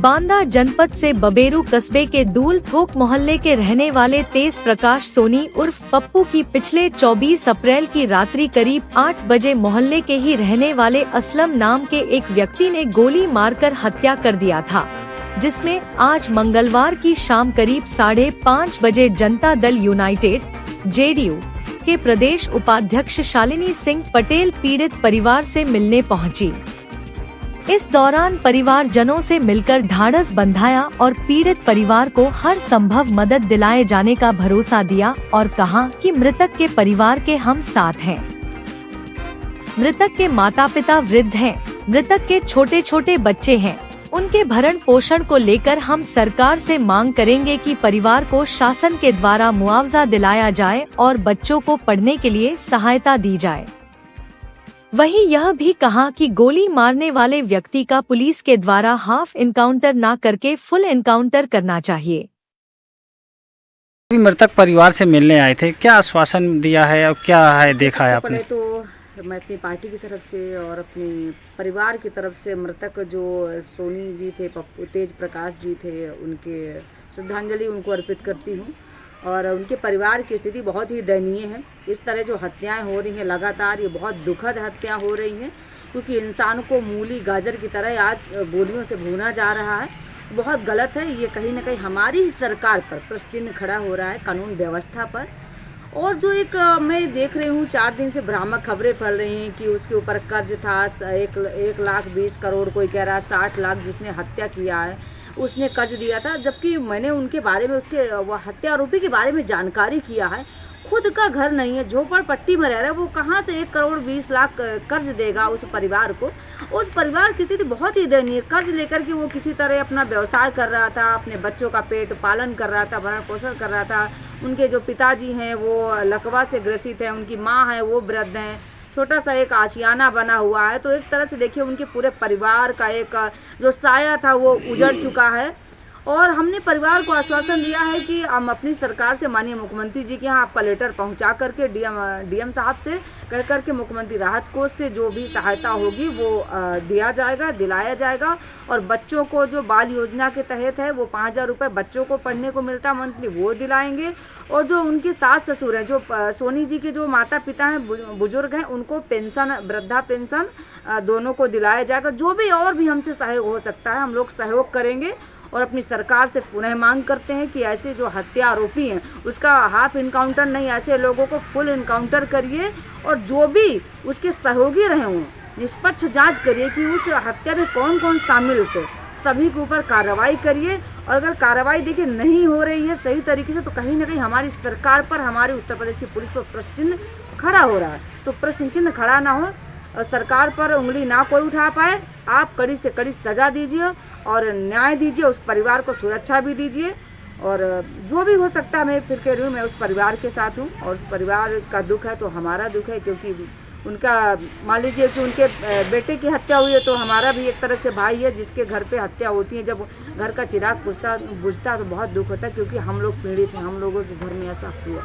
बांदा जनपद से बबेरू कस्बे के दूल थोक मोहल्ले के रहने वाले तेज प्रकाश सोनी उर्फ पप्पू की पिछले 24 अप्रैल की रात्रि करीब 8 बजे मोहल्ले के ही रहने वाले असलम नाम के एक व्यक्ति ने गोली मारकर हत्या कर दिया था, जिसमें आज मंगलवार की शाम करीब 5:30 बजे जनता दल यूनाइटेड (जेडीयू) के प्रदेश उपाध्यक्ष शालिनी सिंह पटेल पीड़ित परिवार से मिलने पहुंची। इस दौरान परिवारजनों से मिलकर ढाढ़स बंधाया और पीड़ित परिवार को हर संभव मदद दिलाए जाने का भरोसा दिया और कहा कि मृतक के परिवार के हम साथ हैं। मृतक के माता पिता वृद्ध हैं, मृतक के छोटे छोटे बच्चे हैं। उनके भरण पोषण को लेकर हम सरकार से मांग करेंगे कि परिवार को शासन के द्वारा मुआवजा दिलाया जाए और बच्चों को पढ़ने के लिए सहायता दी जाए। वहीं यह भी कहा कि गोली मारने वाले व्यक्ति का पुलिस के द्वारा हाफ इनकाउंटर न करके फुल इनकाउंटर करना चाहिए। मृतक परिवार से मिलने आए थे, क्या आश्वासन दिया है और क्या है देखा है आपने? तो मैं अपनी पार्टी की तरफ से और अपने परिवार की तरफ से मृतक जो सोनी जी थे, तेज प्रकाश जी थे, उनके श्रद्धांजलि उनको अर्पित करती हूँ। और उनके परिवार की स्थिति बहुत ही दयनीय है। इस तरह जो हत्याएं हो रही हैं लगातार, ये बहुत दुखद हत्या हो रही हैं, क्योंकि इंसान को मूली गाजर की तरह आज गोलियों से भूना जा रहा है। बहुत गलत है। ये कहीं ना कहीं हमारी ही सरकार पर प्रश्न चिन्ह खड़ा हो रहा है, कानून व्यवस्था पर। और जो एक मैं देख रही हूँ 4 दिन से भ्रामक खबरें फैल रही हैं कि उसके ऊपर कर्ज था 1,20,00,000, कोई कह रहा है 60 लाख जिसने हत्या किया है उसने कर्ज दिया था, जबकि मैंने उनके बारे में, उसके हत्या आरोपी के बारे में जानकारी किया है। खुद का घर नहीं है, झोपड़पट्टी में रह रहा है, वो कहाँ से 1,20,00,000 कर्ज देगा उस परिवार को। उस परिवार की स्थिति बहुत ही दयनीय। कर्ज लेकर के वो किसी तरह अपना व्यवसाय कर रहा था, अपने बच्चों का पेट पालन कर रहा था, भरण पोषण कर रहा था। उनके जो पिताजी हैं वो लकवा से ग्रसित हैं, उनकी माँ है वो वृद्ध हैं, छोटा सा एक आशियाना बना हुआ है। तो एक तरह से देखिए उनके पूरे परिवार का एक जो साया था वो उजड़ चुका है। और हमने परिवार को आश्वासन दिया है कि हम अपनी सरकार से, माननीय मुख्यमंत्री जी के यहाँ आपका लेटर पहुँचा करके डीएम साहब से कह करके मुख्यमंत्री राहत कोष से जो भी सहायता होगी वो दिया जाएगा, दिलाया जाएगा। और बच्चों को जो बाल योजना के तहत है वो 5,000 रुपये बच्चों को पढ़ने को मिलता है मंथली, वो दिलाएंगे। और जो उनके सास ससुर हैं, जो सोनी जी के जो माता पिता हैं, बुजुर्ग हैं, उनको पेंशन, वृद्धा पेंशन दोनों को दिलाया जाएगा। जो भी और भी हमसे सहयोग हो सकता है हम लोग सहयोग करेंगे। और अपनी सरकार से पुनः मांग करते हैं कि ऐसे जो हत्या आरोपी हैं उसका हाफ इनकाउंटर नहीं, ऐसे लोगों को फुल इनकाउंटर करिए। और जो भी उसके सहयोगी रहे हों, निष्पक्ष जांच करिए कि उस हत्या में कौन कौन शामिल थे, सभी के ऊपर कार्रवाई करिए। और अगर कार्रवाई देखिए नहीं हो रही है सही तरीके से, तो कहीं ना कहीं हमारी सरकार पर, हमारे उत्तर प्रदेश की पुलिस पर प्रश्न चिन्ह खड़ा हो रहा है। तो प्रश्न चिन्ह खड़ा ना हो, सरकार पर उंगली ना कोई उठा पाए, आप कड़ी से कड़ी सज़ा दीजिए और न्याय दीजिए, उस परिवार को सुरक्षा भी दीजिए। और जो भी हो सकता है, मैं फिर कह रही हूँ, मैं उस परिवार के साथ हूँ। और उस परिवार का दुख है तो हमारा दुख है, क्योंकि उनका, मान लीजिए कि उनके बेटे की हत्या हुई है तो हमारा भी एक तरह से भाई है जिसके घर पे हत्या होती है। जब घर का चिराग बुझता तो बहुत दुख होता है, क्योंकि हम लोग पीड़ित हैं, हम लोगों के घर में ऐसा हुआ।